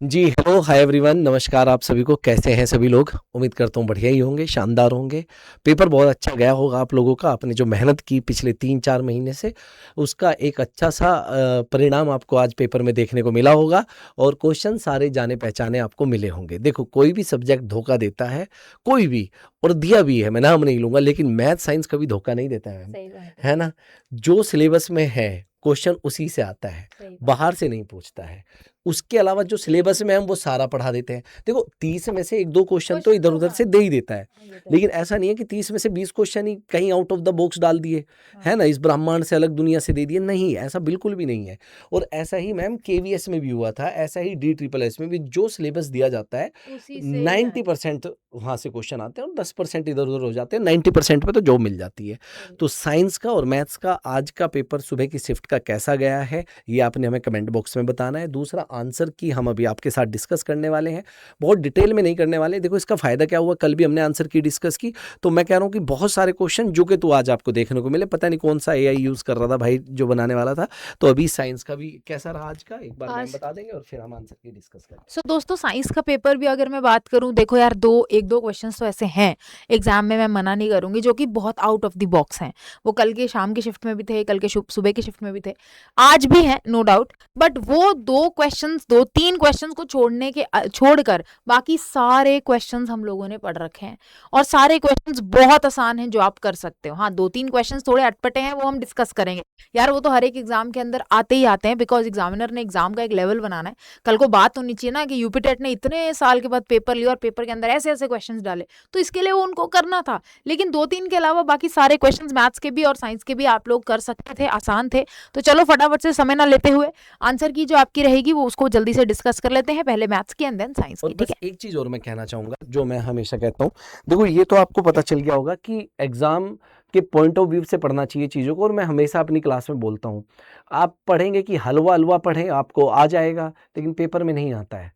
जी, hello, hi everyone, नमस्कार आप सभी को। कैसे हैं सभी लोग? उम्मीद करता हूँ बढ़िया ही होंगे, शानदार होंगे। पेपर बहुत अच्छा गया होगा आप लोगों का। आपने जो मेहनत की पिछले 3-4 महीने से, उसका एक अच्छा-सा परिणाम आपको आज पेपर में देखने को मिला होगा और क्वेश्चन सारे जाने-पहचाने आपको मिले होंगे। देखो, कोई भी सब्जेक्ट धोखा देता है, कोई भी, और दिया भी है, मैं नाम नहीं लूँगा, लेकिन मैथ, साइंस कभी धोखा नहीं देता है, सही बात है ना? जो सिलेबस में है, क्वेश्चन उसी से आता है, सही बात बाहर से नहीं पूछता है। उसके अलावा जो सिलेबस में हम वो सारा पढ़ा देते हैं। देखो 30 में से 1-2 क्वेश्चन तो क्वेश्चन तो इधर-उधर हाँ, से दे ही देता है। हाँ, ये तो है। लेकिन ऐसा नहीं है कि 30 में से 20 क्वेश्चन ही कहीं आउट ऑफ द बॉक्स डाल दिए, है हाँ, ना? इस ब्रह्मांड से अलग दुनिया से दे दिए, नहीं, ऐसा बिल्कुल भी नहीं है। और ऐसा ही मैम केवीएस में भी हुआ था, ऐसा ही DSSS में भी जो सिलेबस दिया जाता है, उसी से ही आते 90% वहाँ से क्वेश्चन आते हैं और 10% इधर-उधर हो जाते हैं, 90% पे तो जॉब मिल जाती है। सही तो साइंस का और मैथ्स का आज का पेपर सुबह की शिफ्ट का कैसा गया है, ये आपने हमें कमेंट बॉक्स में बताना है। दूसरा, आंसर की हम अभी आपके साथ डिस्कस करने वाले हैं, बहुत डिटेल में नहीं करने वाले। देखो इसका फ़ायदा क्या हुआ, कल भी हमने आंसर की डिस्कस की, तो मैं कह रहा हूँ कि बहुत सारे क्वेश्चन जो कि तो आज आपको देखने को मिले। पता नहीं कौन सा एआई यूज़ कर रहा था भाई जो बनाने वाला था। तो अभी साइंस का भी कैसा रहा आज का, एक बार मैम आज बता देंगे और फिर हम आंसर की डिस्कस करेंगे। सो दोस्तों साइंस का पेपर भी अगर मैं बात करूं, देखो यार, एक दो क्वेश्चंस तो ऐसे हैं एग्जाम में, मैं मना नहीं करूंगी, जो कि बहुत आउट ऑफ द बॉक्स हैं। वो कल के शाम की शिफ्ट में भी थे, कल के सुबह की शिफ्ट में भी थे, आज भी हैं, नो डाउट। बट वो दो तीन क्वेश्चंस को छोड़कर बाकी सारे क्वेश्चंस हम लोगों ने पढ़ रखे हैं, और सारे क्वेश्चंस बहुत आसान हैं जो आप कर सकते हो। हाँ, दो तीन क्वेश्चंस थोड़े अटपटे हैं, वो हम डिस्कस करेंगे। यार वो तो हर एक एग्जाम के अंदर आते ही आते हैं, बिकॉज एग्जामिनर ने एग्जाम का एक लेवल बनाना है। कल को बात होनी चाहिए ना कि यूपी टेट ने इतने साल के बाद पेपर लिया और पेपर के अंदर ऐसे ऐसे क्वेश्चंस डाले, तो इसके लिए वो उनको करना था। लेकिन दो तीन के अलावा बाकी सारे क्वेश्चंस मैथ्स के भी और साइंस के भी आप लोग कर सकते थे, आसान थे। तो चलो फटाफट से समय ना लेते हुए आंसर की जो आपकी रहेगी वो उसको जल्दी से डिस्कस कर लेते हैं, पहले मैथ्स की एंड देन साइंस और की, ठीक बस है। एक चीज़ और मैं कहना चाहूँगा, जो मैं हमेशा कहता हूँ। देखो ये तो आपको पता चल गया होगा कि एग्ज़ाम के पॉइंट ऑफ व्यू से पढ़ना चाहिए चीज़ों को, और मैं हमेशा अपनी क्लास में बोलता हूँ, आप पढ़ेंगे कि हलवा-हलवा पढ़ें, आपको आ जाएगा, लेकिन पेपर में नहीं आता है।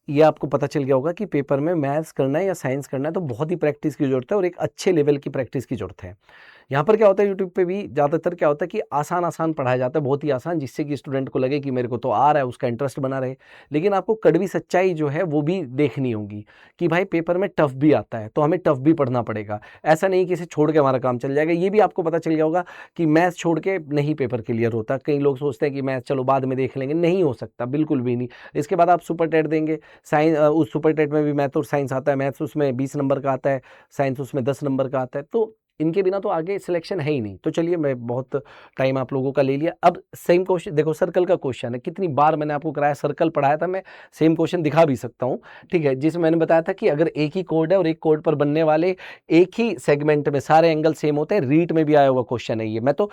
ये आपको पता चल गया होगा कि पेपर में मैथ्स करना है या साइंस करना है तो बहुत ही प्रैक्टिस की ज़रूरत है और एक अच्छे लेवल की प्रैक्टिस की ज़रूरत है। यहाँ पर क्या होता है, यूट्यूब पे भी ज़्यादातर क्या होता है कि आसान-आसान पढ़ाया जाता है, बहुत ही आसान, जिससे कि स्टूडेंट को लगे कि मेरे को तो आ रहा है, उसका इंटरेस्ट बना रहे। लेकिन आपको कड़वी सच्चाई जो है वो भी देखनी होगी कि भाई पेपर में टफ भी आता है, तो हमें टफ भी पढ़ना पड़ेगा। ऐसा नहीं कि इसे छोड़ के हमारा काम चल जाएगा। ये भी आपको पता चल गया होगा कि मैथ्स छोड़ के नहीं पेपर क्लियर होता। कई लोग सोचते हैं कि मैथ्स चलो बाद में देख लेंगे, नहीं हो सकता, बिल्कुल भी नहीं। इसके बाद आप सुपर टेट देंगे, उस सुपर टेट में भी मैथ और साइंस आता है, मैथ्स उसमें 20 नंबर का आता है, साइंस उसमें 10 नंबर का आता है, तो इनके बिना तो आगे सिलेक्शन है ही नहीं। तो चलिए, मैं बहुत टाइम आप लोगों का ले लिया। अब सेम क्वेश्चन देखो, सर्कल का क्वेश्चन है, कितनी बार मैंने आपको कराया, सर्कल पढ़ाया था, मैं सेम क्वेश्चन दिखा भी सकता हूँ, ठीक है, जिसमें मैंने बताया था कि अगर एक ही कोड है और एक कोड पर बनने वाले एक ही सेगमेंट में सारे एंगल सेम होते हैं, रीट में भी आया हुआ क्वेश्चन है ये। मैं तो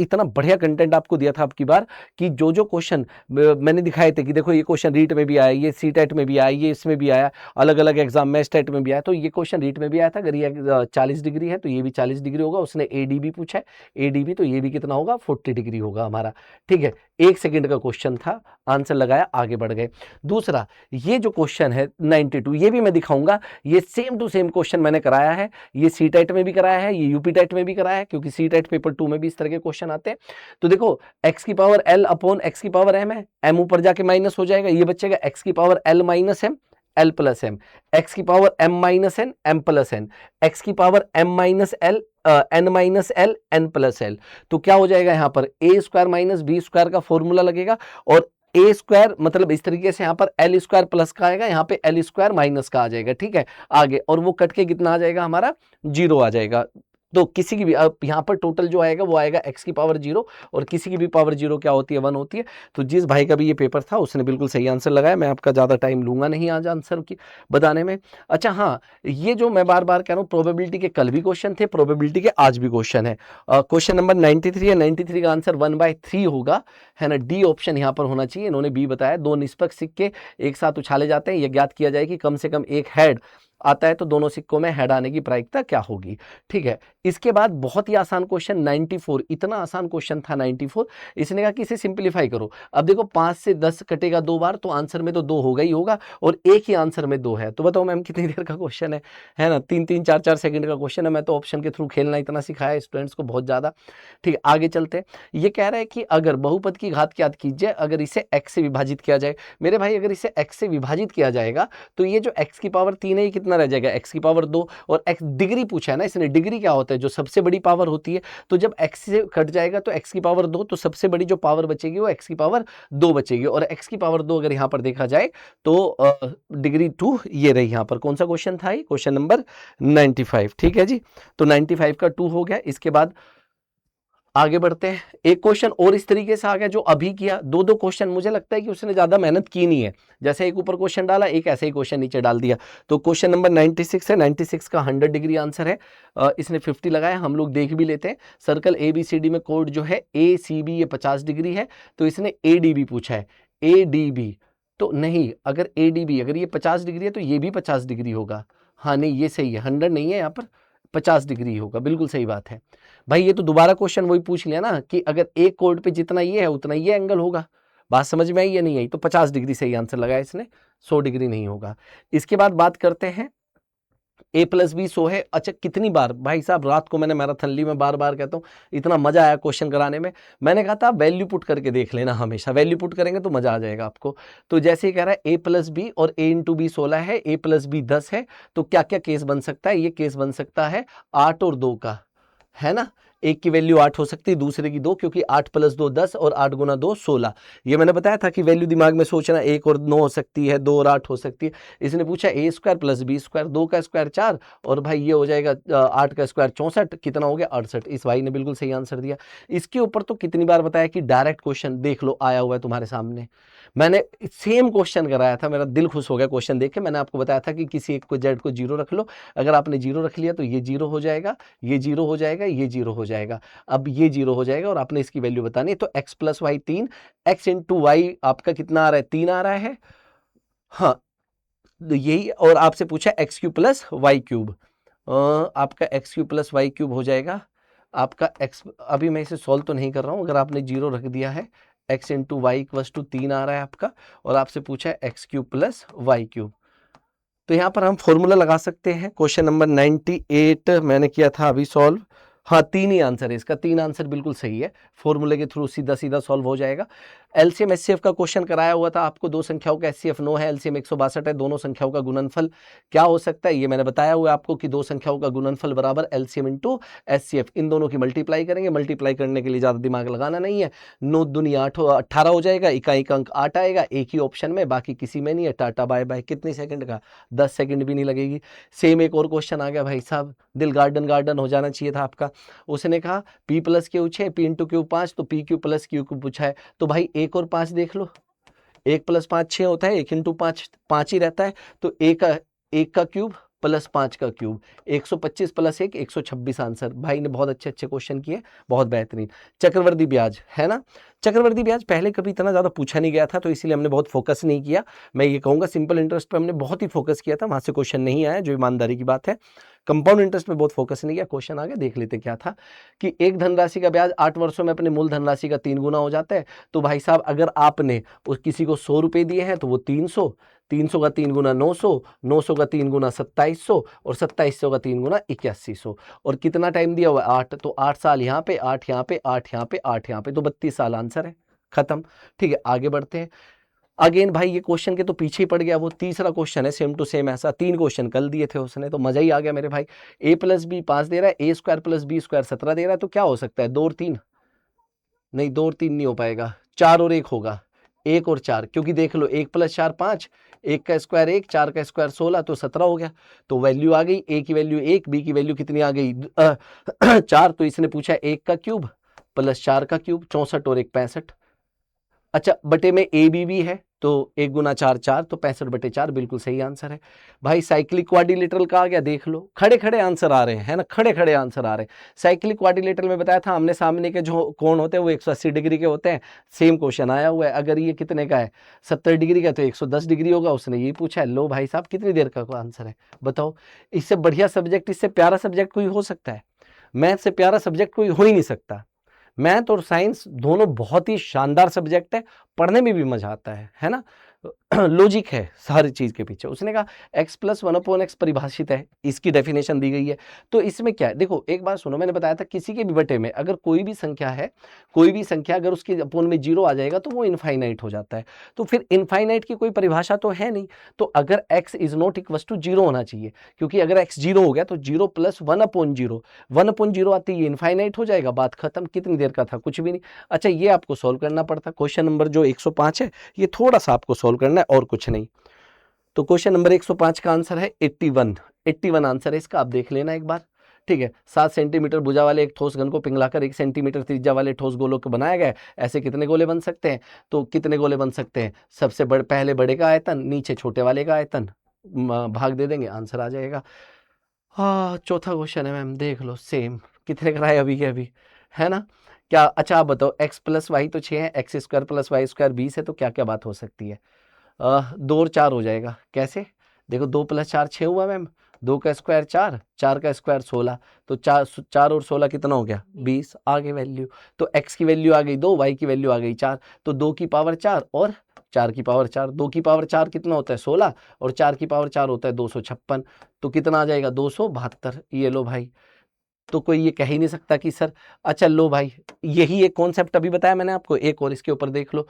इतना बढ़िया कंटेंट आपको दिया था अब की बार कि जो जो क्वेश्चन मैंने दिखाए थे कि देखो ये क्वेश्चन रीट में भी आया, ये सी टेट में भी आया, ये इसमें भी आया, अलग अलग एग्जाम में स्टेट में भी आया, तो ये क्वेश्चन रीट में भी आया था। अगर ये 40 डिग्री है तो ये भी 40 डिग्री होगा। उसने एडीबी पूछा है, एडीबी, तो ये भी कितना होगा, 40 डिग्री होगा हमारा, ठीक है। 1 सेकंड का क्वेश्चन था, आंसर लगाया, आगे बढ़ गए। दूसरा, ये जो क्वेश्चन है 92, ये भी मैं दिखाऊंगा, ये सेम टू सेम क्वेश्चन मैंने कराया है, ये सी टेट में भी कराया है, ये यूपी टेट में भी कराया है, क्योंकि सी टेट पेपर 2 में भी इस तरह के क्वेश्चन आते हैं। तो देखो, एक्स की पावर एल अपॉन एक्स की पावर एम है, एम ऊपर जाके माइनस हो जाएगा, ये बचेगा एक्स की power l minus m, l plus m, x की power m minus n, m plus n, x की power m minus l, n minus l, n plus l. तो क्या हो जाएगा यहाँ पर, a square minus b square का formula लगेगा, और ए स्क्वायर मतलब इस तरीके से यहाँ पर एल स्क्वायर प्लस का आएगा, यहाँ पे एल स्क्वायर माइनस का आ जाएगा, ठीक है। आगे, और वो कट के कितना आ जाएगा हमारा, 0 आ जाएगा। तो किसी की भी, अब यहाँ पर टोटल जो आएगा वो आएगा एक्स की पावर 0, और किसी की भी पावर 0 क्या होती है, 1 होती है। तो जिस भाई का भी ये पेपर था उसने बिल्कुल सही आंसर लगाया। मैं आपका ज़्यादा टाइम लूंगा नहीं आज आंसर की बताने में। अच्छा हाँ, ये जो मैं बार बार कह रहा हूँ, प्रोबेबिलिटी के कल भी क्वेश्चन थे, प्रोबेबिलिटी के आज भी क्वेश्चन है। क्वेश्चन नंबर 93 है, 93 का आंसर 1/3 होगा, है ना। डी ऑप्शन यहाँ पर होना चाहिए, इन्होंने बी बताया। दो निष्पक्ष सिक्के एक साथ उछाले जाते हैं, यह ज्ञात किया जाए कि कम से कम एक हेड आता है तो दोनों सिक्कों में हेड आने की प्रायिकता क्या होगी। ठीक है, इसके बाद बहुत ही आसान क्वेश्चन 94, इतना आसान क्वेश्चन था 94। इसने कहा कि इसे सिंप्लीफाई करो। अब देखो 5 से 10 कटेगा 2 बार तो आंसर में तो 2 होगा ही होगा, और एक ही आंसर में 2 है। तो बताओ मैम कितनी देर का क्वेश्चन है ना, 3-3 4-4 सेकंड का क्वेश्चन है। मैं तो ऑप्शन के थ्रू खेलना इतना सिखाया स्टूडेंट्स को बहुत ज्यादा। ठीक है, आगे चलते हैं। ये कह रहा है कि अगर बहुपद की घात याद कीजिए, अगर इसे x से विभाजित किया जाए। मेरे भाई अगर इसे x से विभाजित किया जाएगा तो ये जो x की पावर 3 है ये कितना रह जाएगा, x की पावर 2, और x डिग्री पूछा है ना इसने, डिग्री क्या होता है, जो सबसे बड़ी पावर होती है। तो जब x से कट जाएगा तो x की पावर 2, तो सबसे बड़ी जो पावर बचेगी वो x की पावर 2 बचेगी, और x की पावर 2 अगर यहाँ पर देखा जाए तो डिग्री 2 ये रही। यहाँ पर कौन सा क्वेश्चन था ये, क्वेश्चन नंबर 95। ठीक है जी, तो 95 का 2 हो गया। इसके बाद आगे बढ़ते हैं, एक क्वेश्चन और इस तरीके से आ गया जो अभी किया। 2-2 क्वेश्चन, मुझे लगता है कि उसने ज्यादा मेहनत की नहीं है, जैसे एक ऊपर क्वेश्चन डाला एक ऐसे ही क्वेश्चन नीचे डाल दिया। तो क्वेश्चन नंबर 96 है, 96 का 100 डिग्री आंसर है। इसने 50 लगाया, हम लोग देख भी लेते हैं। सर्कल ABCD में कोड जो है ACB ये 50 डिग्री है, तो इसने ADB पूछा है, ADB तो नहीं, अगर ADB अगर ये 50 डिग्री है तो ये भी 50 डिग्री होगा। हाँ नहीं ये सही है, 100 नहीं है यहाँ पर, 50 डिग्री होगा, बिल्कुल सही बात है भाई। ये तो दोबारा क्वेश्चन वही पूछ लिया ना कि अगर एक कोड पे जितना ये है उतना ये एंगल होगा। बात समझ में आई या नहीं आई, तो 50 डिग्री सही आंसर लगाया इसने, 100 डिग्री नहीं होगा। इसके बाद बात करते हैं A+B 100 है। अच्छा कितनी बार भाई साहब, रात को मैंने मैराथन ली, मैं बार बार कहता हूँ, इतना मजा आया क्वेश्चन कराने में। मैंने कहा था वैल्यू पुट करके देख लेना, हमेशा वैल्यू पुट करेंगे तो मजा आ जाएगा आपको। तो जैसे ही कह रहा है A+B और A × B 16 है, A+B 10 है, तो क्या क्या केस बन सकता है, ये केस बन सकता है 8 और 2 का, है ना। एक की वैल्यू 8 हो सकती है, दूसरे की 2, क्योंकि 8 + 2 10 और 8 × 2 16। ये मैंने बताया था कि वैल्यू दिमाग में सोचना, 1 और 9 हो सकती है, 2 और 8 हो सकती है। इसने पूछा A² + B², 2 का स्क्वायर 4, और भाई ये हो जाएगा 8 का स्क्वायर 64, कितना हो गया 68। इस भाई ने बिल्कुल सही आंसर दिया। इसके ऊपर तो कितनी बार बताया कि डायरेक्ट क्वेश्चन देख लो आया हुआ है तुम्हारे सामने। मैंने सेम क्वेश्चन कराया था, मेरा दिल खुश हो गया क्वेश्चन देख के। मैंने आपको बताया था कि किसी एक को z को 0 रख लो, अगर आपने 0 रख लिया तो ये 0 हो जाएगा, ये 0 हो जाएगा, ये 0 हो जाएगा। अब ये 0 हो जाएगा और आपने इसकी वैल्यू बतानी है। तो x + y 3, x × y आपका कितना आ रहा है, 3 आ रहा है। हाँ यही, और आपसे पूछा x³ + y³, आपका x³ + y³ हो जाएगा आपका x। अभी मैं इसे सॉल्व तो नहीं कर रहा हूं, अगर आपने 0 रख दिया है, x × y = 3 आ रहा है आपका, और आपसे पूछा है x³ + y³। तो यहाँ पर हम फॉर्मूला लगा सकते हैं। क्वेश्चन नंबर 98 मैंने किया था अभी सॉल्व। हाँ 3 ही आंसर है इसका, 3 आंसर बिल्कुल सही है, फॉर्मूले के थ्रू सीधा सीधा सॉल्व हो जाएगा। एलसीएम एचसीएफ का क्वेश्चन कराया हुआ था आपको, दो संख्याओं का एचसीएफ 9 है, एलसीएम 162 है, दोनों संख्याओं का गुणनफल क्या हो सकता है, ये मैंने बताया हुआ आपको कि दो संख्याओं का गुणनफल बराबर एलसीएम × एचसीएफ, इन दोनों की मल्टीप्लाई करेंगे। मल्टीप्लाई करने के लिए ज्यादा दिमाग लगाना नहीं है, 9 दूनी 8 18 हो जाएगा, इकाई का अंक 8 आएगा, एक ही ऑप्शन में, बाकी किसी में नहीं है। टाटा बाय बाय, कितने सेकंड का, 10 सेकंड भी नहीं लगेगी। सेम एक और क्वेश्चन आ गया भाई साहब, दिल गार्डन गार्डन हो जाना चाहिए था आपका। उसने कहा p + q 6, p × q 5, तो pq + q पूछा है, तो भाई 1 और 5 देख लो, 1 + 5 6 होता है, 1 × 5 5 ही रहता है, तो 1 का क्यूब + 5 का क्यूब, 125 + 1 126 आंसर। भाई ने बहुत अच्छे अच्छे क्वेश्चन किए, बहुत बेहतरीन। चक्रवर्ती ब्याज है ना, चक्रवर्ती ब्याज पहले कभी इतना ज़्यादा पूछा नहीं गया था, तो इसीलिए हमने बहुत फोकस नहीं किया। मैं ये कहूँगा सिंपल इंटरेस्ट पे हमने बहुत ही फोकस किया था, वहाँ से क्वेश्चन नहीं आया, जो ईमानदारी की बात है। कंपाउंड इंटरेस्ट में बहुत फोकस नहीं किया। क्वेश्चन आगे देख लेते क्या था, कि एक धनराशि का ब्याज 8 वर्षों में अपने मूल धनराशि का 3 गुना हो जाता है। तो भाई साहब अगर आपने किसी को 100 रुपये दिए हैं तो वो 300, 300 का 3 गुना 900, 900 का 3 गुना 2700, और 2700 का 3 गुना 8100, और कितना टाइम दिया हुआ है 8, तो 8 साल यहाँ पे, 8 यहाँ पे, 8 यहाँ पे, 8 यहाँ पे, तो 32 साल आंसर है, खत्म। ठीक है आगे बढ़ते हैं। अगेन भाई ये क्वेश्चन के तो पीछे ही पड़ गया, वो तीसरा क्वेश्चन है सेम टू सेम ऐसा, 3 क्वेश्चन कल दिए थे उसने, तो मजा ही आ गया मेरे भाई। a + b 5 दे रहा है, a² + b² 17 दे रहा है, तो क्या हो सकता है, 2 और 3 नहीं, 2 और 3 नहीं हो पाएगा, 4 और 1 होगा, 1 और 4, क्योंकि देख लो 1 + 4 5, 1 का स्क्वायर 1, 4 का स्क्वायर 16, तो 17 हो गया। तो वैल्यू आ गई, a की वैल्यू 1, b की वैल्यू कितनी आ गई 4, तो इसने पूछा 1 का क्यूब + 4 का क्यूब, 64 और 1 65। अच्छा बटे में a b भी है, तो 1 गुना 4 4, तो 65/4 बिल्कुल सही आंसर है। भाई साइक्लिक क्वाड्रिलेटरल का आ गया, देख लो खड़े खड़े आंसर आ रहे हैं, है ना, खड़े खड़े आंसर आ रहे हैं। साइक्लिक क्वाड्रिलेटरल में बताया था आमने सामने के जो कोण होते हैं वो 180 डिग्री के होते हैं। सेम क्वेश्चन आया हुआ है, अगर ये कितने का है 70 डिग्री का तो 110 डिग्री होगा, उसने ये पूछा है। लो भाई साहब कितनी देर का आंसर है बताओ। इससे बढ़िया सब्जेक्ट, इससे प्यारा सब्जेक्ट कोई हो सकता है? मैथ से प्यारा सब्जेक्ट कोई हो ही नहीं सकता। मैथ और साइंस दोनों बहुत ही शानदार सब्जेक्ट है, पढ़ने में भी मजा आता है ना, लॉजिक है सारी चीज के पीछे। उसने कहा x + 1/x परिभाषित है, इसकी डेफिनेशन दी गई है। तो इसमें क्या है, देखो एक बार सुनो, मैंने बताया था किसी के भी बटे में अगर कोई भी संख्या है, कोई भी संख्या अगर उसके अपोन में 0 आ जाएगा तो वो इनफाइनाइट हो जाता है। तो फिर इनफाइनाइट की कोई परिभाषा तो है नहीं, तो अगर x ≠ 0 होना चाहिए, क्योंकि अगर x 0 हो गया तो 0 + 1/0, 1/0 आती है, इनफाइनाइट हो जाएगा, बात खत्म। कितनी देर का था, कुछ भी नहीं। अच्छा ये आपको सॉल्व करना पड़ता, क्वेश्चन नंबर जो 105 है ये थोड़ा सा आपको सॉल्व करना है और कुछ नहीं। तो क्वेश्चन नंबर 105 का आंसर है 81 आंसर है इसका, आप देख लेना एक बार, ठीक है। 7 सेंटीमीटर भुजा वाले एक ठोस घन को पिघलाकर 1 सेंटीमीटर त्रिज्या वाले ठोस गोलों को बनाया गया है। ऐसे कितने गोले बन सकते हैं? तो कितने गोले बन सकते हैं? सबसे पहले बड़े का आयतन, नीचे छोटे वाले का आयतन, भाग दे देंगे, आंसर आ जाएगा। हाँ चौथा क्वेश्चन है मैम, देख लो सेम, कितने कराए अभी के अभी, है ना। क्या, अच्छा आप बताओ, x + y तो 6 है, x² + y² 20 है, तो क्या क्या बात हो सकती है? 2 और 4 हो जाएगा, कैसे? देखो 2 + 4 6 हुआ मैम, 2 का स्क्वायर 4, 4 का स्क्वायर 16, तो 4 और 16 कितना हो गया? 20। आगे वैल्यू, तो x की वैल्यू आ गई 2, y की वैल्यू आ गई 4, तो 2 की पावर 4 और 4 की पावर 4, 2 की पावर 4 कितना होता है? 16, और 4 की पावर 4 होता है 256, तो कितना आ जाएगा? 272। ये लो भाई, तो कोई ये कह ही नहीं सकता कि सर, अच्छा लो भाई, यही एक कॉन्सेप्ट अभी बताया मैंने आपको, एक और इसके ऊपर देख लो।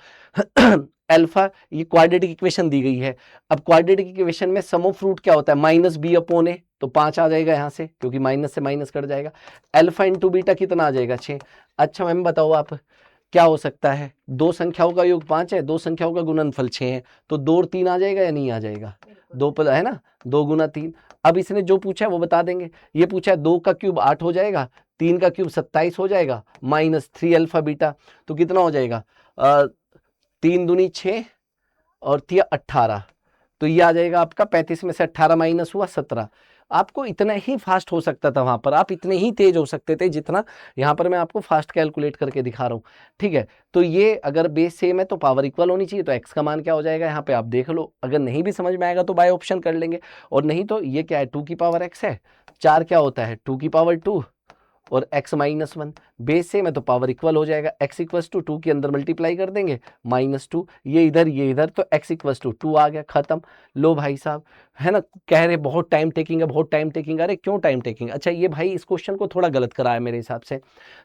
अल्फा, ये क्वाड्रेटिक इक्वेशन दी गई है। अब क्वाड्रेटिक इक्वेशन में सम ऑफ रूट क्या होता है? -b/a, तो 5 आ जाएगा यहाँ से, क्योंकि माइनस से माइनस कट जाएगा। अल्फा × बीटा कितना आ जाएगा? 6। अच्छा मैम बताओ आप, क्या हो सकता है? दो संख्याओं का योग 5 है, दो संख्याओं का गुणनफल 6 है, तो 2 और 3 आ जाएगा या नहीं आ जाएगा? 2 है ना, 2 × 3। अब इसने जो पूछा है वो बता देंगे। ये पूछा है 2 का क्यूब 8 हो जाएगा, 3 का क्यूब 27 हो जाएगा, -3 अल्फा बीटा, तो कितना हो जाएगा? 3 दूनी 6 और 3 18, तो ये आ जाएगा आपका 35 में से 18 माइनस हुआ 17। आपको इतना ही फास्ट हो सकता था वहां पर, आप इतने ही तेज हो सकते थे जितना यहाँ पर मैं आपको फास्ट कैलकुलेट करके दिखा रहा हूँ, ठीक है। तो ये अगर बेस सेम है तो पावर इक्वल होनी चाहिए, तो x का मान क्या हो जाएगा यहाँ पे आप देख लो। अगर नहीं भी समझ में आएगा तो बाय ऑप्शन कर लेंगे, और नहीं तो ये क्या है, 2 की पावर x है, 4 क्या होता है 2 की पावर 2, और x - 1 बेस सेम है तो पावर इक्वल हो जाएगा। x = 2 के अंदर मल्टीप्लाई कर देंगे, -2, ये इधर, तो x = 2 आ गया, खत्म। लो भाई साहब, है ना, कह रहे बहुत टाइम टेकिंग है, बहुत टाइम टेकिंग। अरे क्यों टाइम टेकिंग? अच्छा ये भाई इस क्वेश्चन को थोड़ा गलत कराया मेरे हिसाब से।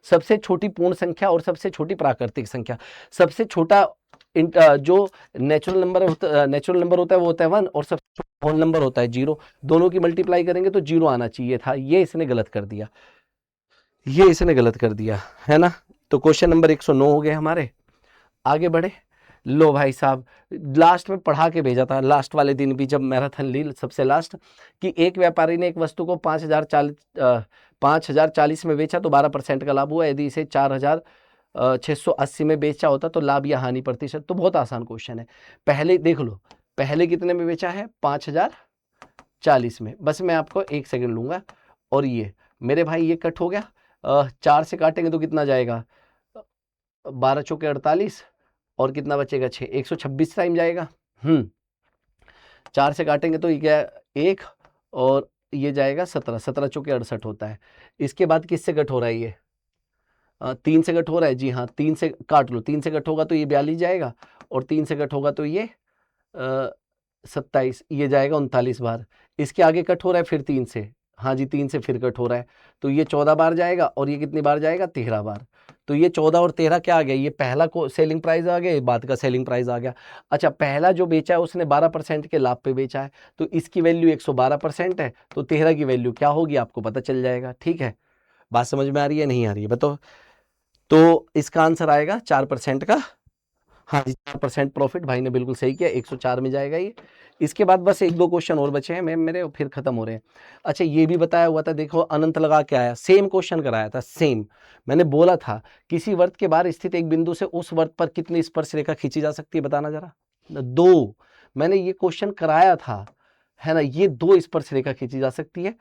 सबसे छोटी पूर्ण संख्या और सबसे छोटी प्राकृतिक संख्या, सबसे छोटा जो नेचुरल नंबर होता है वो होता है 1, और सबसे छोटा होल नंबर होता है 0। दोनों की मल्टीप्लाई करेंगे तो 0 आना चाहिए था, ये इसने गलत कर दिया, है ना। तो क्वेश्चन नंबर 109 हो गए हमारे, आगे बढ़े। लो भाई साहब, लास्ट में पढ़ा के भेजा था, लास्ट वाले दिन भी जब मैराथन ली, सबसे लास्ट, कि एक व्यापारी ने एक वस्तु को 5040 में बेचा तो 12% का लाभ हुआ। यदि इसे 4680 में बेचा होता तो लाभ या हानि प्रतिशत। तो बहुत आसान क्वेश्चन है। पहले देख लो, पहले कितने में बेचा है? 5040 में। बस मैं आपको 1 सेकंड लूंगा, और ये मेरे भाई ये कट हो गया, 4 से काटेंगे तो कितना जाएगा? 12 चौके 48, और कितना बचेगा? 6, 126 टाइम जाएगा। 4 से काटेंगे तो ये क्या, 1, और ये जाएगा 17, 17 चौके 68 होता है। इसके बाद किससे कट हो रहा है? ये 3 से कट हो रहा है, जी हाँ, 3 से काट लो, 3 से कट होगा तो ये 42 जाएगा, और 3 से कट होगा तो ये 27, ये जाएगा 39 बार। इसके आगे कट हो रहा है फिर 3 से, हाँ जी 3 से फिर कट हो रहा है, तो ये 14 बार जाएगा, और ये कितनी बार जाएगा? 13 बार। तो ये 14 और 13 क्या आ गया? ये पहला को सेलिंग प्राइस आ गया, ये बाद का सेलिंग प्राइस आ गया। अच्छा, पहला जो बेचा है उसने 12% के लाभ पे बेचा है, तो इसकी वैल्यू 112% है, तो 13 की वैल्यू क्या होगी आपको पता चल जाएगा, ठीक है। बात समझ में आ रही है, नहीं आ रही है बताओ? तो इसका आंसर आएगा 4% का, हाँ जी 4% प्रॉफिट। भाई ने बिल्कुल सही किया, 104 में जाएगा ये। इसके बाद बस 1-2 क्वेश्चन और बचे हैं मैम मेरे, फिर खत्म हो रहे हैं। अच्छा ये भी बताया हुआ था, देखो अनंत लगा के आया, सेम क्वेश्चन कराया था, सेम। मैंने बोला था किसी वर्त के बाहर स्थित एक बिंदु से उस वर्त पर कितनी स्पर्श रेखा खींची जा सकती है, बताना जरा। 2, मैंने ये क्वेश्चन कराया था, है ना, ये 2 स्पर्शरेखा खींची जा सकती है।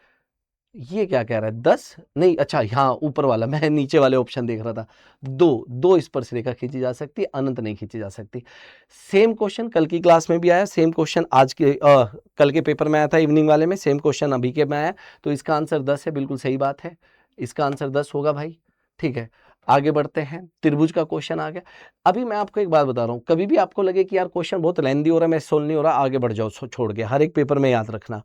ये क्या कह रहा है 10 नहीं, अच्छा हाँ ऊपर वाला, मैं नीचे वाले ऑप्शन देख रहा था। 2 स्पर्शरेखा खींची जा सकती है, अनंत नहीं खींची जा सकती। सेम क्वेश्चन कल की क्लास में भी आया, सेम क्वेश्चन आज के कल के पेपर में आया था इवनिंग वाले में, सेम क्वेश्चन अभी के में आया, तो इसका आंसर 10 है, बिल्कुल सही बात है, इसका आंसर 10 होगा भाई। ठीक है, आगे बढ़ते हैं, त्रिभुज का क्वेश्चन आ गया। अभी मैं आपको एक बात बता रहा हूँ, कभी भी आपको लगे कि यार क्वेश्चन बहुत लेंदी हो रहा है, मैं सोल्व नहीं हो रहा, आगे बढ़ जाओ छोड़ के, हर एक पेपर में याद रखना,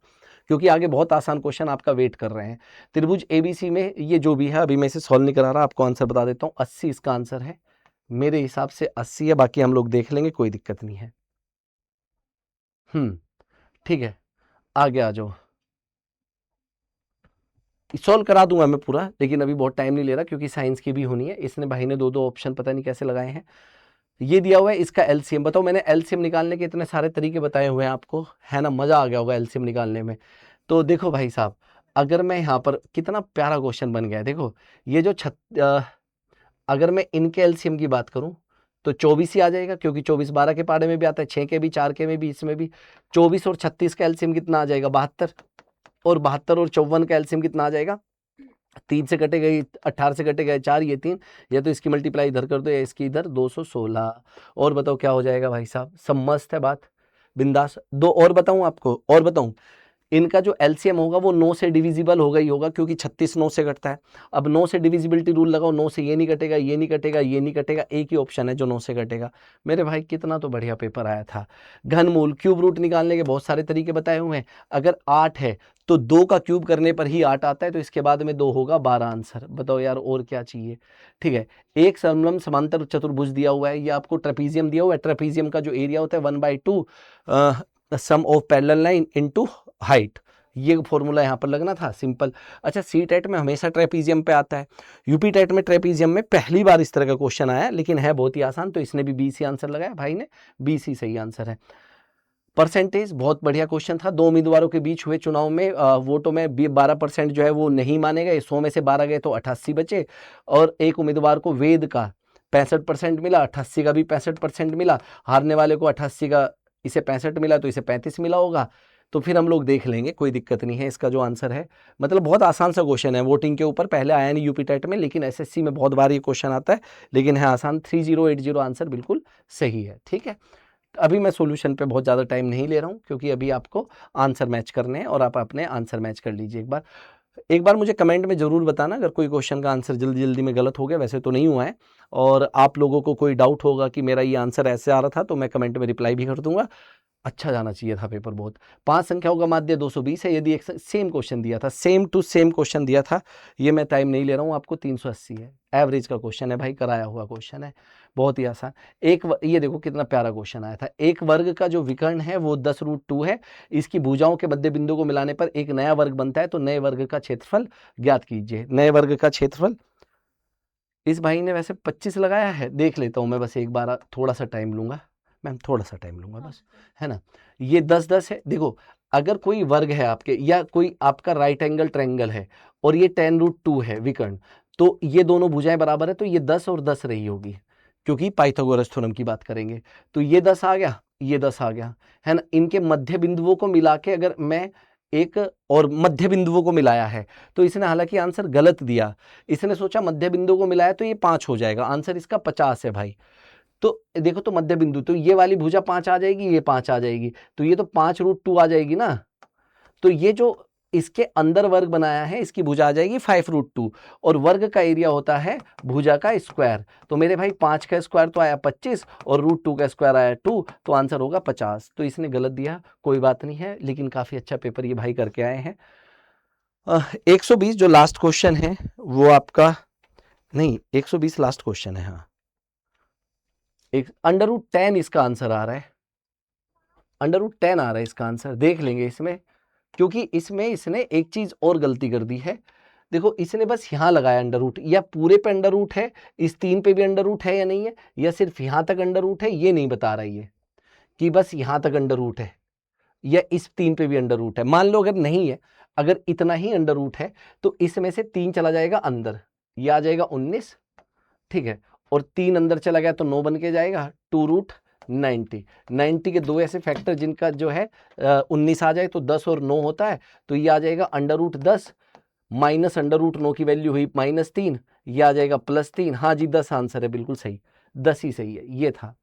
क्योंकि आगे बहुत आसान क्वेश्चन आपका वेट कर रहे हैं। त्रिभुज एबीसी में ये जो भी है, अभी मैं इसे सॉल्व नहीं करा रहा, आपको आंसर बता देता हूँ, 80 इसका आंसर है, मेरे हिसाब से 80 है, बाकी हम लोग देख लेंगे, कोई दिक्कत नहीं है। ठीक है, आगे आ जाओ, सॉल्व करा दूंगा मैं पूरा, लेकिन अभी बहुत टाइम नहीं ले रहा, क्योंकि साइंस की भी होनी है। इसने भाई ने 2 ऑप्शन पता नहीं कैसे लगाए हैं। ये दिया हुआ है इसका एलसीएम, बताओ, मैंने एलसीएम निकालने के इतने सारे तरीके बताए हुए हैं आपको, है ना, मजा आ गया होगा एलसीएम निकालने में। तो देखो भाई साहब, अगर मैं यहाँ पर, कितना प्यारा क्वेश्चन बन गया है, देखो ये जो अगर मैं इनके एलसीएम की बात करूं तो 24 ही आ जाएगा, क्योंकि 24 12 के पाड़े में भी आता है, 6 के भी, 4 के में भी, इसमें भी। 24 और 36 का एलसीएम कितना आ जाएगा, 72, और 72 और 54 का एलसीएम कितना आ जाएगा, 3 से कटेगा, 18 से कटेगा 4, ये 3, या तो इसकी मल्टीप्लाई इधर कर दो या इसकी इधर, 216। और बताओ क्या हो जाएगा भाई साहब, सब मस्त है बात, बिंदास। 2 और बताऊं आपको, और बताऊं, इनका जो एलसीएम होगा वो 9 से डिविजिबल होगा ही होगा, क्योंकि 36 9 से कटता है। अब 9 से डिविजिबिलिटी रूल लगाओ, 9 से ये नहीं कटेगा, ये नहीं कटेगा, ये नहीं कटेगा, एक ही ऑप्शन है जो 9 से कटेगा। मेरे भाई कितना तो बढ़िया पेपर आया था। घनमूल क्यूब रूट निकालने के बहुत सारे तरीके बताए हुए हैं। अगर 8 है तो 2 का क्यूब करने पर ही 8 आता है, तो इसके बाद में 2 होगा, 12 आंसर। बताओ यार और क्या चाहिए। ठीक है, एक समलंब समांतर चतुर्भुज दिया हुआ है, ये आपको ट्रेपीजियम दिया हुआ है। ट्रेपीजियम का जो एरिया होता है 1/2 sum of parallel line into height, ये फॉर्मूला यहाँ पर लगना था, सिंपल। अच्छा, सी टेट में हमेशा ट्रेपीजियम पे आता है, यूपी टेट में ट्रेपीजियम में पहली बार इस तरह का क्वेश्चन आया, लेकिन है बहुत ही आसान, तो इसने भी 20 ही आंसर लगाया भाई ने, 20 ही सही आंसर है। परसेंटेज बहुत बढ़िया क्वेश्चन था, 2 उम्मीदवारों के बीच हुए चुनाव में वोटों में 12% जो है वो नहीं माने गए, 100 में से 12 गए तो 88 बचे, और एक उम्मीदवार को वेद का 65% मिला, 88 का भी 65% मिला, हारने वाले को 88 का इसे 65 मिला, तो इसे 35 मिला होगा। तो फिर हम लोग देख लेंगे, कोई दिक्कत नहीं है, इसका जो आंसर है, मतलब बहुत आसान सा क्वेश्चन है, वोटिंग के ऊपर पहले आया नहीं यूपी टेट में, लेकिन एसएससी में बहुत बार ये क्वेश्चन आता है, लेकिन है आसान। 3080 आंसर बिल्कुल सही है। ठीक है, अभी मैं सॉल्यूशन पे बहुत ज़्यादा टाइम नहीं ले रहा हूँ, क्योंकि अभी आपको आंसर मैच करने हैं, और आप अपने आंसर मैच कर लीजिए। एक बार मुझे कमेंट में ज़रूर बताना अगर कोई क्वेश्चन का आंसर जल्दी जल्दी में गलत हो गया, वैसे तो नहीं हुआ है, और आप लोगों को कोई डाउट होगा कि मेरा ये आंसर ऐसे आ रहा था, तो मैं कमेंट में रिप्लाई भी कर दूंगा। अच्छा जाना चाहिए था पेपर बहुत। 5 संख्याओं का माध्य 220 है, यदि एक सेम क्वेश्चन दिया था, सेम टू सेम क्वेश्चन दिया था, ये मैं टाइम नहीं ले रहा हूँ आपको, 380 है, एवरेज का क्वेश्चन है भाई, कराया हुआ क्वेश्चन है, बहुत ही आसान। ये देखो कितना प्यारा क्वेश्चन आया था, एक वर्ग का जो विकर्ण है वो 10√2 है, इसकी भुजाओं के मध्य बिंदु को मिलाने पर एक नया वर्ग बनता है, तो नए वर्ग का क्षेत्रफल ज्ञात कीजिए। नए वर्ग का क्षेत्रफल, इस भाई ने वैसे 25 लगाया है, देख लेता हूँ मैं बस एक बार, थोड़ा सा टाइम लूंगा मैम, थोड़ा सा टाइम लूंगा बस, है ना। ये 10 है, देखो अगर कोई वर्ग है आपके, या कोई आपका राइट एंगल ट्रायंगल है, और ये 10√2 है विकर्ण, तो ये दोनों भुजाएं बराबर है, तो ये 10 और 10 रही होगी, क्योंकि पाइथागोरस थ्योरम की बात करेंगे। तो ये 10 आ गया, ये 10 आ गया, है ना। इनके मध्य बिंदुओं को मिला के अगर मैं एक और मध्य बिंदुओं को मिलाया है, तो इसने हालांकि आंसर गलत दिया, इसने सोचा मध्य बिंदु को मिलाया तो ये 5 हो जाएगा, आंसर इसका 50 है भाई। तो देखो, तो मध्य बिंदु, तो ये वाली भुजा 5 आ जाएगी, ये 5 आ जाएगी, तो ये तो 5√2 आ जाएगी ना। तो ये जो इसके अंदर वर्ग बनाया है, इसकी भुजा आ जाएगी 5√2, और वर्ग का एरिया होता है भुजा का स्क्वायर। तो मेरे भाई 5 का स्क्वायर तो आया 25, और √2 का स्क्वायर आया 2, तो आंसर होगा 50। तो इसने गलत दिया, कोई बात नहीं है, लेकिन काफी अच्छा पेपर ये भाई करके आए हैं। 120 जो लास्ट क्वेश्चन है वो आपका, नहीं 120 लास्ट क्वेश्चन है, हाँ, एक √10 इसका आंसर आ रहा है, √10 आ रहा है इसका आंसर, देख लेंगे इसमें, क्योंकि इसमें इसने एक चीज और गलती कर दी है। देखो, इसने बस यहां लगाया √, या पूरे पे √ है, इस 3 पे भी √ है या नहीं है, या सिर्फ यहां तक √ है, ये नहीं बता रही है कि बस यहां तक √ है, या इस 3 पे भी √ है। मान लो अगर नहीं है, अगर इतना ही √ है, तो इसमें से 3 चला जाएगा अंदर, ये आ जाएगा 19, ठीक है, और 3 अंदर चला गया तो 9 बन के जाएगा, 2√, 90 के दो ऐसे फैक्टर जिनका जो है 19 आ जाए तो 10 और 9 होता है, तो ये आ जाएगा √10 माइनस √9 की वैल्यू हुई -3, ये आ जाएगा +3। हाँ जी 10 आंसर है, बिल्कुल सही, 10 ही सही है, ये था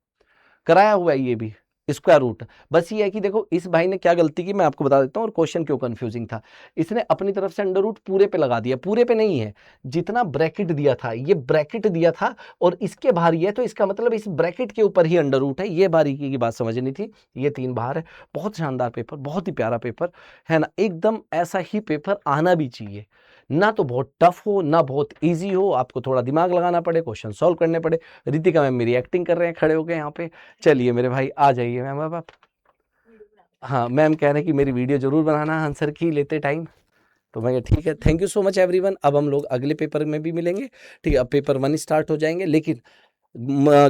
कराया हुआ है ये भी स्क्वायर रूट। बस ये है कि देखो इस भाई ने क्या गलती की मैं आपको बता देता हूँ, और क्वेश्चन क्यों कंफ्यूजिंग था। इसने अपनी तरफ से अंडर रूट पूरे पे लगा दिया, पूरे पे नहीं है, जितना ब्रैकेट दिया था ये ब्रैकेट दिया था और इसके बाहर ये है, तो इसका मतलब इस ब्रैकेट के ऊपर ही अंडर रूट है। ये बारीकी की बात समझनी थी, ये 3 बाहर है। बहुत शानदार पेपर, बहुत ही प्यारा पेपर है ना, एकदम ऐसा ही पेपर आना भी चाहिए, ना तो बहुत टफ हो ना बहुत ईजी हो, आपको थोड़ा दिमाग लगाना पड़े, क्वेश्चन सॉल्व करने पड़े। रितिका मैम मेरी एक्टिंग कर रहे हैं खड़े होकर यहाँ पे। चलिए मेरे भाई आ जाइए मैम अब आप। हाँ मैम कह रहे हैं कि मेरी वीडियो जरूर बनाना आंसर की लेते टाइम, तो मैं ठीक है, thank you so much everyone. अब हम लोग अगले पेपर में भी मिलेंगे, ठीक है, अब पेपर 1 स्टार्ट हो जाएंगे, लेकिन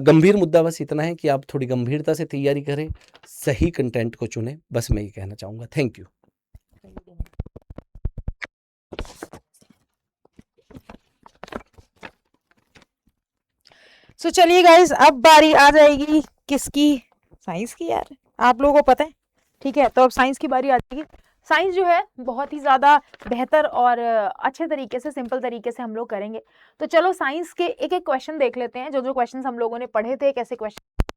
गंभीर मुद्दा बस इतना है कि आप थोड़ी गंभीरता से तैयारी करें, सही कंटेंट को चुनें, बस मैं ये कहना चाहूँगा। Thank you. सो चलिए गाइस, अब बारी आ जाएगी किसकी? साइंस की। यार आप लोगों को पता है, ठीक है, तो अब साइंस की बारी आ जाएगी। साइंस जो है बहुत ही ज़्यादा बेहतर और अच्छे तरीके से, सिंपल तरीके से हम लोग करेंगे। तो चलो साइंस के एक एक क्वेश्चन देख लेते हैं। जो जो क्वेश्चन हम लोगों ने पढ़े थे, कैसे क्वेश्चन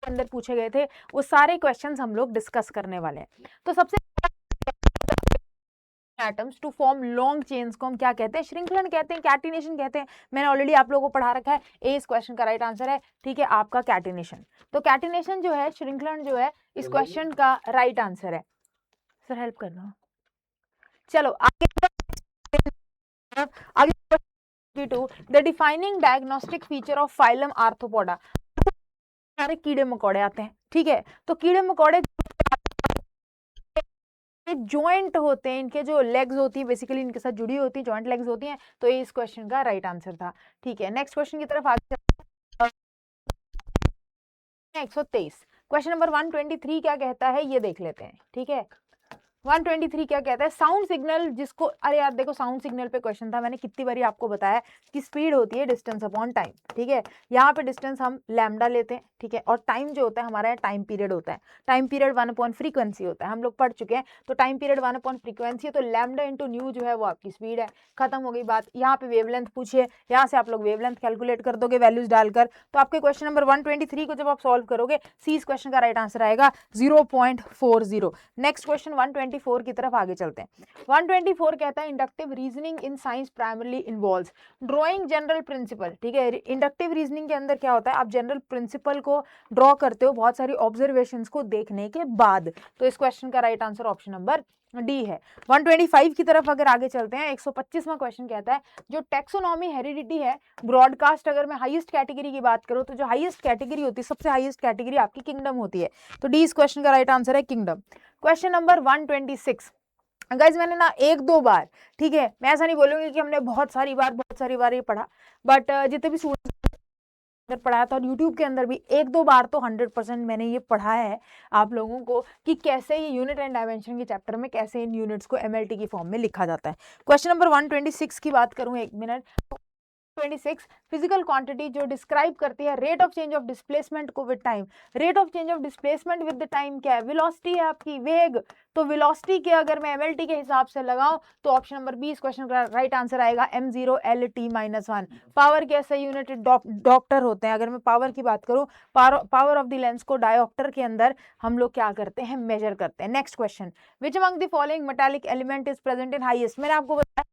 अंदर पूछे गए थे, वो सारे क्वेश्चंस हम लोग डिस्कस करने वाले हैं। तो सबसे atoms to form long chains को हम क्या कहते हैं? श्रृंखलन कहते हैं, कैटिनेशन कहते हैं। मैंने ऑलरेडी आप लोगों को पढ़ा रखा है, ए इस क्वेश्चन का राइट आंसर है, ठीक है, आपका कैटिनेशन। तो कैटिनेशन जो है, श्रृंखलन जो है, इस क्वेश्चन का राइट आंसर है। सर हेल्प कर रहा हूँ। चलो आगे the defining diagnostic feature of phylum arthropoda. सारे कीड़े मकोड़े आते हैं, ठीक है, तो कीड़े मकोड़े जॉइंट होते हैं, इनके जो लेग्स होती है बेसिकली इनके साथ जुड़ी होती है, जॉइंट लेग्स होती हैं, तो ये इस क्वेश्चन का राइट आंसर था, ठीक है। नेक्स्ट क्वेश्चन की तरफ आगे 123 क्वेश्चन नंबर 123 क्या कहता है ये देख लेते हैं, ठीक है। 123 क्या कहता है? साउंड सिग्नल जिसको, अरे यार देखो साउंड सिग्नल पे क्वेश्चन था, मैंने कितनी बारी आपको बताया कि स्पीड होती है डिस्टेंस अपॉन टाइम, ठीक है। यहाँ पे डिस्टेंस हम लैम्डा लेते हैं, ठीक है, और टाइम जो होता है हमारा टाइम पीरियड होता है। टाइम पीरियड 1/फ्रीक्वेंसी होता है, हम लोग पढ़ चुके हैं। तो टाइम पीरियड 1/फ्रीक्वेंसी है, तो लैम्डा इंटू न्यू जो है वो आपकी स्पीड है। खत्म हो गई बात। यहाँ पे वेवलेंथ पूछिए, यहाँ से आप लोग वेवलेंथ कैलकुलेट कर दोगे वैल्यूज डालकर। तो आपके क्वेश्चन नंबर 123 को जब आप सॉल्व करोगे, सी इस क्वेश्चन का राइट आंसर आएगा 0.40। नेक्स्ट क्वेश्चन 124 की तरफ आगे चलते हैं। 124 कहता है inductive reasoning in science primarily involves drawing general principle, ठीक है। इंडक्टिव रीजनिंग के अंदर क्या होता है? आप जनरल प्रिंसिपल को ड्रॉ करते हो बहुत सारी ऑब्जर्वेशंस को देखने के बाद। तो इस क्वेश्चन का right answer option number D है। 125 की तरफ अगर आगे चलते हैं, 125वां क्वेश्चन कहता है जो टेक्सोनॉमी हेरिडिटी है ब्रॉडकास्ट, अगर मैं हाईएस्ट कैटेगरी की बात करूं तो जो हाईएस्ट कैटेगरी होती है, सबसे हाईएस्ट कैटेगरी आपकी किंगडम होती है। तो डी इस क्वेश्चन का राइट आंसर है किंगडम। क्वेश्चन नंबर 126 गाइज मैंने ना एक दो बार, ठीक है, मैं ऐसा नहीं बोलूंगी कि हमने बहुत सारी बार ये पढ़ा, बट जितने भी अंदर पढ़ाया था और यूट्यूब के अंदर भी एक दो बार तो 100% मैंने ये पढ़ाया है आप लोगों को कि कैसे ये यूनिट एंड डायमेंशन के चैप्टर में कैसे इन यूनिट्स को एमएलटी की फॉर्म में लिखा जाता है। क्वेश्चन नंबर 126 की बात करूं, एक मिनट। 26 फिजिकल क्वांटिटी जो डिस्क्राइब करती है rate of change of displacement को with time. Rate of change of displacement with the time क्या है? वेलोसिटी है आपकी, वेग। तो वेलोसिटी के अगर मैं एमएलटी के हिसाब से लगाऊं तो ऑप्शन नंबर 20 क्वेश्चन का राइट आंसर आएगा m0lt-1। पावर के ऐसे यूनिट डॉक्टर होते हैं। अगर मैं पावर की बात करूं, पावर ऑफ द लेंस को डायोप्टर के अंदर हम लोग क्या करते हैं? मेजर करते हैं। Next question, which among the following metallic element is present in highest? मैंने आपको बताया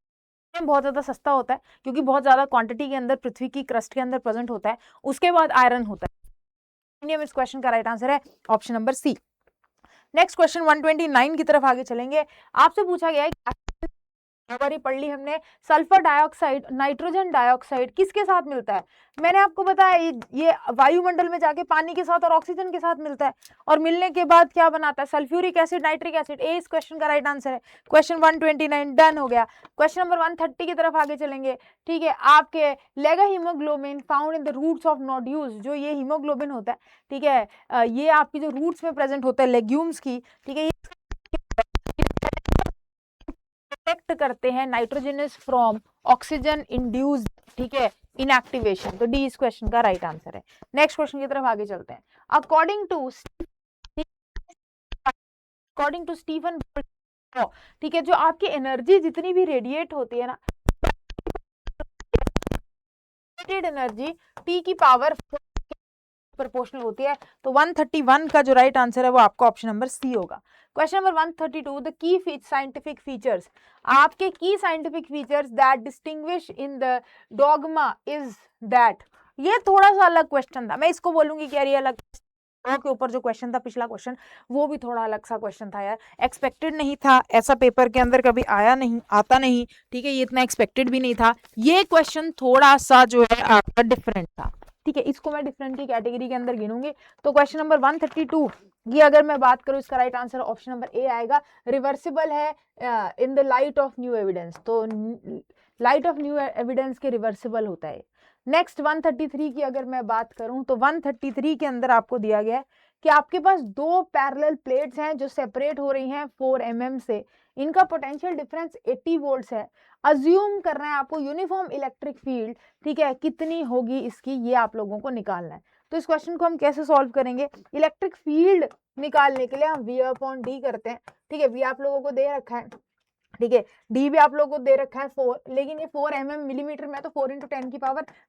बहुत ज्यादा सस्ता होता है क्योंकि बहुत ज्यादा क्वांटिटी के अंदर पृथ्वी की क्रस्ट के अंदर प्रेजेंट होता है। उसके बाद आयरन होता है। इस क्वेश्चन का राइट आंसर है option number C. Next question 129 की तरफ आगे चलेंगे। आपसे पूछा गया है बारी पढ़ ली हमने, सल्फर डाइऑक्साइड नाइट्रोजन डाइऑक्साइड किसके साथ मिलता है? मैंने आपको बताया ये वायुमंडल में जाके पानी के साथ और ऑक्सीजन के साथ मिलता है, और मिलने के बाद क्या बनाता है? Sulphuric acid, nitric acid. A इस क्वेश्चन का राइट आंसर है। क्वेश्चन 129 डन हो गया। क्वेश्चन नंबर 130 की तरफ आगे चलेंगे, ठीक है। आपके लेगा haemoglobin found in the roots of nodules, जो ये हीमोग्लोबिन होता है, ठीक है, ये आपकी जो रूट्स में प्रेजेंट होता है लेग्यूम्स की, ठीक है, करते हैं नाइट्रोजनस फ्रॉम ऑक्सीजन इंड्यूस्ड, ठीक है, इनएक्टिवेशन। तो डी इस क्वेश्चन का राइट आंसर है। नेक्स्ट क्वेश्चन की तरफ आगे चलते हैं। अकॉर्डिंग टू स्टीफन, ठीक है, जो आपकी एनर्जी जितनी भी रेडिएट होती है ना, एनर्जी टी की पावर प्रोपोर्शनल होती है। तो 131 का जो राइट आंसर है वो आपका ऑप्शन नंबर सी होगा। Question number 132, the key scientific features, आपके की scientific features that distinguish in the dogma is that. ये थोड़ा सा अलग क्वेश्चन था, मैं इसको बोलूंगी कि यार ये अलग के ऊपर जो क्वेश्चन था पिछला क्वेश्चन, वो भी थोड़ा अलग सा क्वेश्चन था यार, एक्सपेक्टेड नहीं था, ऐसा पेपर के अंदर कभी आया नहीं, आता नहीं, ठीक है, ये इतना एक्सपेक्टेड भी नहीं था। ये क्वेश्चन थोड़ा सा जो है आपका डिफरेंट था, ठीक है, इसको मैं डिफरेंट की कैटेगरी के अंदर गिनूंगी। तो क्वेश्चन नंबर 132 की अगर मैं बात करूं, इसका right answer option number A आएगा, रिवर्सिबल है in the light of new evidence. तो लाइट ऑफ न्यू एविडेंस के रिवर्सिबल होता है। नेक्स्ट 133 की अगर मैं बात करूं, तो 133 के अंदर आपको दिया गया है कि आपके पास दो पैरेलल प्लेट्स हैं जो सेपरेट हो रही हैं 4 mm से, इनका पोटेंशियल डिफरेंस 80 वोल्ट्स है। अज्यूम करना है आपको यूनिफॉर्म इलेक्ट्रिक फील्ड, ठीक है, कितनी होगी इसकी, ये आप लोगों को निकालना है। तो इस क्वेश्चन को हम कैसे सॉल्व करेंगे? इलेक्ट्रिक फील्ड निकालने के लिए हम V/D करते हैं, ठीक है, V आप लोगों को दे रखा है, ठीक है, डी भी आप लोगों को दे रखा है 4, लेकिन ये 4 mm मिलीमीटर में, तो 4 ×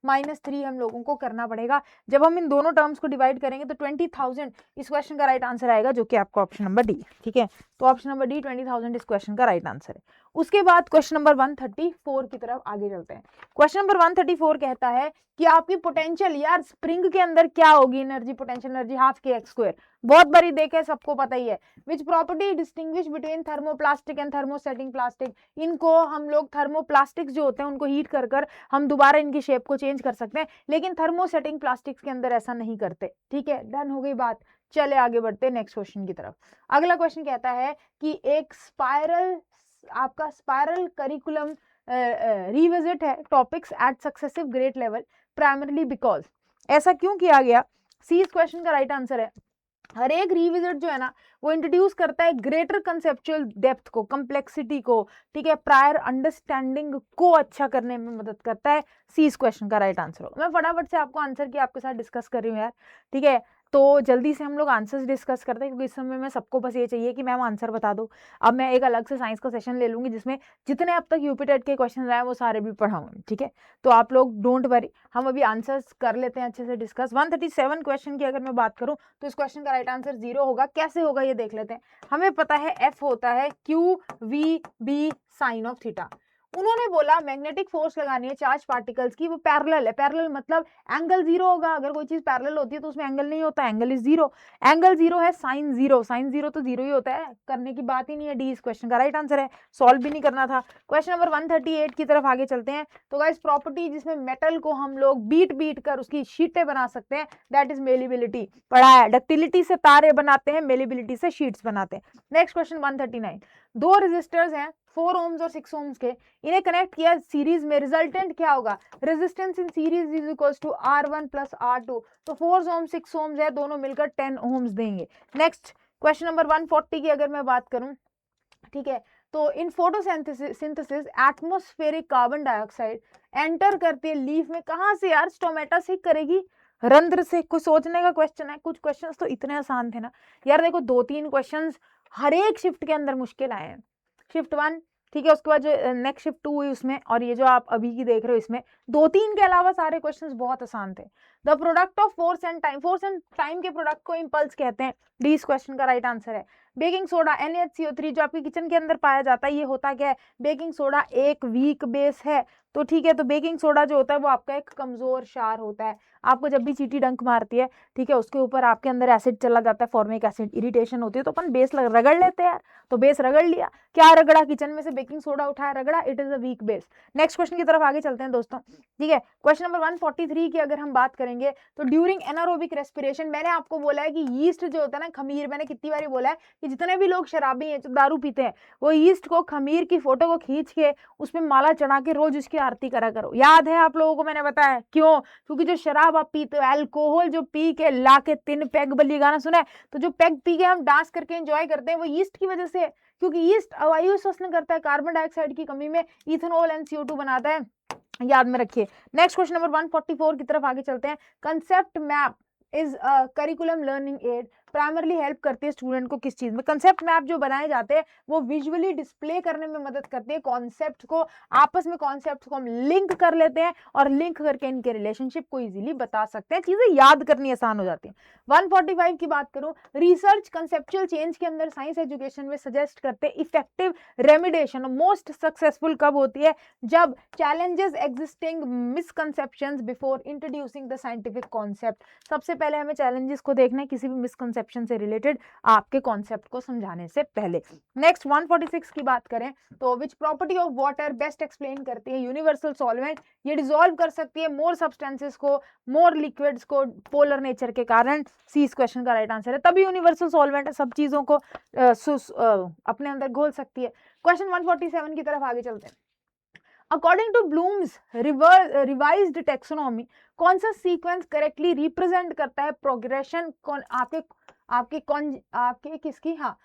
10⁻³ हम लोगों को करना पड़ेगा। जब हम इन दोनों टर्म्स को डिवाइड करेंगे तो 20,000 इस क्वेश्चन का राइट आंसर आएगा, जो कि आपका ऑप्शन नंबर डी, ठीक है। तो ऑप्शन नंबर डी 20,000 इस क्वेश्चन का राइट आंसर है। उसके बाद क्वेश्चन नंबर 134 की तरफ आगे चलते हैं। क्वेश्चन नंबर 134 कहता है कि आपकी पोटेंशियल, यार स्प्रिंग के अंदर क्या होगी एनर्जी, पोटेंशियल एनर्जी ½ kx², बहुत बारी देखे, सबको पता ही है। Which property distinguish between thermoplastic and thermosetting plastic, इनको हम लोग थर्मोप्लास्टिक्स जो होते हैं उनको हीट कर हम दोबारा इनकी शेप को चेंज कर सकते हैं, लेकिन थर्मोसेटिंग प्लास्टिक्स के अंदर ऐसा नहीं करते, ठीक है, डन हो गई बात। चले आगे बढ़ते हैं नेक्स्ट क्वेश्चन की तरफ। अगला क्वेश्चन कहता है कि एक स्पाइरल, आपका स्पाइरल करिकुलम रिविजिट है topics at successive grade level primarily because, ऐसा क्यों किया गया? सी इस क्वेश्चन का राइट आंसर है। हर एक रिविजिट जो है ना, वो इंट्रोड्यूस करता है ग्रेटर कंसेप्चुअल डेप्थ को, कम्प्लेक्सिटी को, ठीक है, प्रायर अंडरस्टैंडिंग को अच्छा करने में मदद करता है। सी इस क्वेश्चन का राइट आंसर हो। मैं फटाफट से आपको आंसर की आपके साथ डिस्कस कर रही हूँ यार, ठीक है, तो जल्दी से हम लोग आंसर्स डिस्कस करते हैं, क्योंकि इस समय में सबको बस ये चाहिए कि मैम आंसर बता दो। अब मैं एक अलग से साइंस का सेशन ले लूंगी जिसमें जितने अब तक यूपीटेट के क्वेश्चन आए वो सारे भी पढ़ाऊंगी, ठीक है, तो आप लोग डोंट वरी, हम अभी आंसर्स कर लेते हैं अच्छे से डिस्कस। 137 क्वेश्चन की अगर मैं बात करूं, तो इस क्वेश्चन का राइट आंसर 0 होगा। कैसे होगा ये देख लेते हैं। हमें पता है F होता है QVB साइन ऑफ थीटा। उन्होंने बोला मैग्नेटिक फोर्स लगानी है चार्ज पार्टिकल्स की, वो पैरेलल है, पैरेलल मतलब एंगल 0 होगा। अगर कोई चीज पैरेलल होती है तो उसमें एंगल नहीं होता, एंगल इज 0, एंगल 0 है, साइन 0, साइन 0 तो 0 ही होता है, करने की बात ही नहीं है। डी इस क्वेश्चन का राइट आंसर है, सॉल्व भी नहीं करना था। क्वेश्चन नंबर 138 की तरफ आगे चलते हैं। तो गाइस प्रॉपर्टी जिसमें मेटल को हम लोग बीट कर उसकी शीटें बना सकते हैं, दैट इज मेलिबिलिटी। पढ़ा है, डक्टिलिटी से तारे बनाते हैं, मेलिबिलिटी से शीट्स बनाते हैं। नेक्स्ट क्वेश्चन 139, दो रेजिस्टर्स हैं 4 ohms और 6 ohms के, इन्हें कनेक्ट किया सीरीज में, रिजल्टेंट क्या होगा? Resistance in series is equals to R1 + R2। तो 4 ohms 6 ohms है, दोनों मिलकर 10 ohms देंगे। नेक्स्ट क्वेश्चन नंबर 140 की अगर मैं बात करूं, ठीक है, तो in photosynthesis atmospheric carbon dioxide enter करती है लीफ में, कहां से यार? स्टोमेटा से करेगी, रंध्र से। कुछ सोचने का क्वेश्चन है, कुछ क्वेश्चंस तो इतने आसान थे ना यार। देखो 2-3 क्वेश्चंस हर एक शिफ्ट के अंदर मुश्किल आए हैं। शिफ्ट 1, ठीक है, उसके बाद जो नेक्स्ट शिफ्ट 2 हुई उसमें, और ये जो आप अभी की देख रहे हो इसमें 2-3 के अलावा सारे क्वेश्चंस बहुत आसान थे। The product of force and time, force and time के प्रोडक्ट को इंपल्स कहते हैं। डी इस क्वेश्चन का राइट आंसर है। बेकिंग सोडा NaHCO3 जो आपके किचन के अंदर पाया जाता है, ये होता क्या है? बेकिंग सोडा एक वीक बेस है, तो ठीक है, तो बेकिंग सोडा जो होता है वो आपका एक कमजोर क्षार होता है। आपको जब भी चींटी डंक मारती है, ठीक है, उसके ऊपर आपके अंदर एसिड चला जाता है, फॉर्मिक एसिड, इरिटेशन होती है, तो अपन बेस रगड़ लेते हैं यार, तो बेस रगड़ लिया, क्या रगड़ा? किचन में से बेकिंग सोडा उठाया, रगड़ा, it is a weak base. Next question की तरफ आगे चलते हैं दोस्तों, ठीक है। क्वेश्चन नंबर 143 की अगर हम बात करेंगे, तो ड्यूरिंग एनारोबिक रेस्पिरेशन, मैंने आपको बोला है कि यीस्ट जो होता है ना, खमीर, मैंने कितनी बार बोला है कि जितने भी लोग शराबी हैं, जो दारू पीते हैं, वो यीस्ट को, खमीर की फोटो को खींच के उसमें माला चढ़ा के रोज उसकी आरती करा करो। याद है आप लोगों को, मैंने बताया क्यों? क्योंकि जो शराब आप पीते हो, अल्कोहल जो पी के ला के 3 पैग बल्ली, गाना सुना है? तो जो पैग पी के हम डांस करके एंजॉय करते हैं, वो यीस्ट की वजह से, क्योंकि यीस्ट वायु श्वसन करता है, कार्बन डाइऑक्साइड की कमी में इथेनॉल and CO2 बनाता है, याद में रखिए। नेक्स्ट क्वेश्चन नंबर 144 की तरफ आगे चलते हैं। Concept map is curriculum learning aid, primarily help करती है स्टूडेंट को किस चीज में? कंसेप्ट मैप जो बनाए जाते हैं वो विजुअली डिस्प्ले करने में मदद करती है कॉन्सेप्ट को, आपस में कॉन्सेप्ट को हम लिंक कर लेते हैं और लिंक करके इनके रिलेशनशिप को इजीली बता सकते हैं, चीजें याद करनी आसान हो जाती है। 145 की बात करूं, रिसर्च कंसेप्चुअल चेंज के अंदर साइंस एजुकेशन में सजेस्ट करते हैं इफेक्टिव रेमिडिएशन मोस्ट सक्सेसफुल कब होती है? जब challenges existing misconceptions before introducing the scientific concept. सबसे पहले हमें चैलेंजेस को देखना है किसी भी मिसकंसेप्शन से रिलेटेड आपके कॉन्सेप्ट को समझाने से पहले। नेक्स्ट 146 की बात करें तो which property of water best explain करती है? यूनिवर्सल सॉल्वेंट, ये डिसॉल्व कर सकती है मोर सब्सटेंसेस को, मोर लिक्विड्स को पोलर नेचर के कारण। सी इस क्वेश्चन का राइट आंसर है, तभी यूनिवर्सल सॉल्वेंट सब चीजों को अपने अंदर घोल सकती है। क्वेश्चन 147 की तरफ आगे चलते हैं। According to Bloom's revised taxonomy, कौन सा सीक्वेंस करेक्टली रिप्रेजेंट करता है प्रोग्रेशन आपके किसकी? हाँ,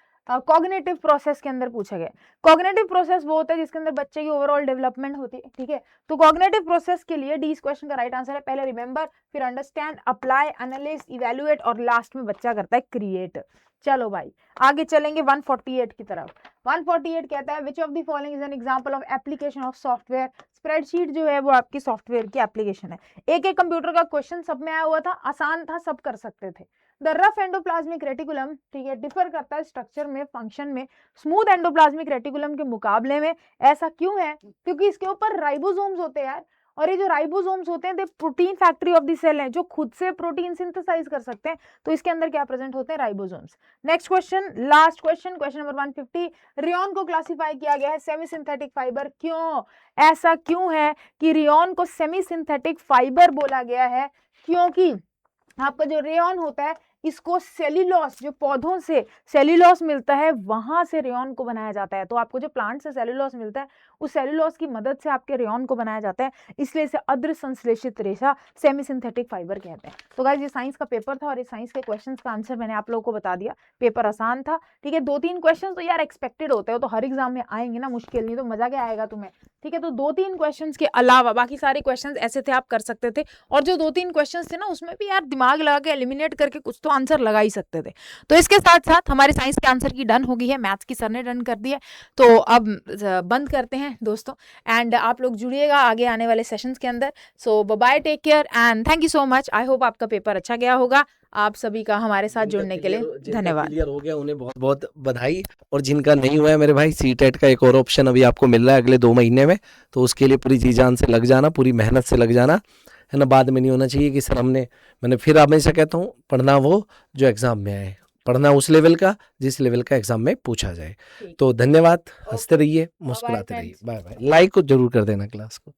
कॉग्निटिव प्रोसेस के अंदर पूछा गया। कॉग्निटिव प्रोसेस वो होता है जिसके अंदर बच्चे की ओवरऑल डेवलपमेंट होती है, ठीक है। तो कॉग्निटिव प्रोसेस के लिए डी इस क्वेश्चन का राइट आंसर है। पहले रिमेंबर, फिर अंडरस्टैंड, अप्लाई, एनालाइज, इवैल्यूएट और लास्ट में बच्चा करता है क्रिएट। चलो भाई आगे चलेंगे 148 की तरफ। 148 कहता है which of the following is an example of application of software. Spreadsheet जो है वो आपकी सॉफ्टवेयर की एप्लीकेशन है। एक एक कंप्यूटर का क्वेश्चन सब में आया हुआ था, आसान था, सब कर सकते थे। द रफ एंडोप्लाज्मिक रेटिकुलम, ठीक है, डिफर करता है स्ट्रक्चर में, फंक्शन में स्मूथ एंडोप्लाज्मिक रेटिकुलम के मुकाबले में। ऐसा क्यों है? क्योंकि इसके ऊपर राइबोसोम्स होते हैं यार, और ये जो राइबोसोम्स होते हैं they protein factory of the cell है, जो खुद से प्रोटीन सिंथेसाइज कर सकते हैं। तो इसके अंदर क्या प्रेजेंट होते हैं? Ribosomes. Next question, last question, question number 150। Rayon को क्लासिफाई किया गया है सेमी सिंथेटिक फाइबर, क्यों? ऐसा क्यों है कि रेयॉन को सेमी सिंथेटिक फाइबर बोला गया है? क्योंकि आपका जो रेयॉन होता है इसको सेल्यूलोस, जो पौधों से सेल्यूलोस मिलता है वहां से रेयॉन को बनाया जाता है। तो आपको जो प्लांट से सेल्यूलोस मिलता है उस सेल्यूलोस की मदद से आपके रेयॉन को बनाया जाता है, इसलिए इसे अद्र संश्लेषित रेशा सेमी सिंथेटिक फाइबर कहते हैं। तो गाइस ये साइंस का पेपर था और इस साइंस के क्वेश्चंस का आंसर मैंने आप लोगों को बता दिया। पेपर आसान था, ठीक है। 2-3 क्वेश्चन तो यार एक्सपेक्टेड होते हो, तो हर एग्जाम में आएंगे ना, मुश्किल नहीं तो मजा क्या आएगा तुम्हें, ठीक है। तो 2-3 क्वेश्चन के अलावा बाकी सारे क्वेश्चन ऐसे थे आप कर सकते थे, और जो 2-3 क्वेश्चन थे ना उसमें भी यार दिमाग लगा के एलिमिनेट करके कुछ तो आंसर लगा ही सकते थे। तो इसके साथ साथ हमारे साइंस के आंसर की डन हो गई है, मैथ्स की सर ने डन कर दी है। तो अब बंद करते हैं दोस्तों, एंड आप लोग जुड़िएगा आगे आने वाले सेशंस के अंदर। So bye, take care and thank you so much. I hope आपका पेपर अच्छा गया होगा। आप सभी का हमारे साथ जुड़ने के लिए धन्यवाद। क्लियर हो गया उन्हें बहुत बहुत बधाई, और जिनका नहीं हुआ है मेरे भाई, सीटेट का एक और ऑप्शन अभी आपको मिल रहा है अगले 2 महीने में, तो उसके लिए पूरी जी जान से लग जाना, पूरी मेहनत से लग जाना, है ना। बाद में नहीं होना चाहिए कि सर मैंने फिर हमेशा कहता हूँ पढ़ना वो जो एग्जाम में आए, पढ़ना उस लेवल का जिस लेवल का एग्जाम में पूछा जाए। तो धन्यवाद, हंसते रहिए, मुस्कुराते रहिए, बाय बाय। लाइक को जरूर कर देना क्लास को।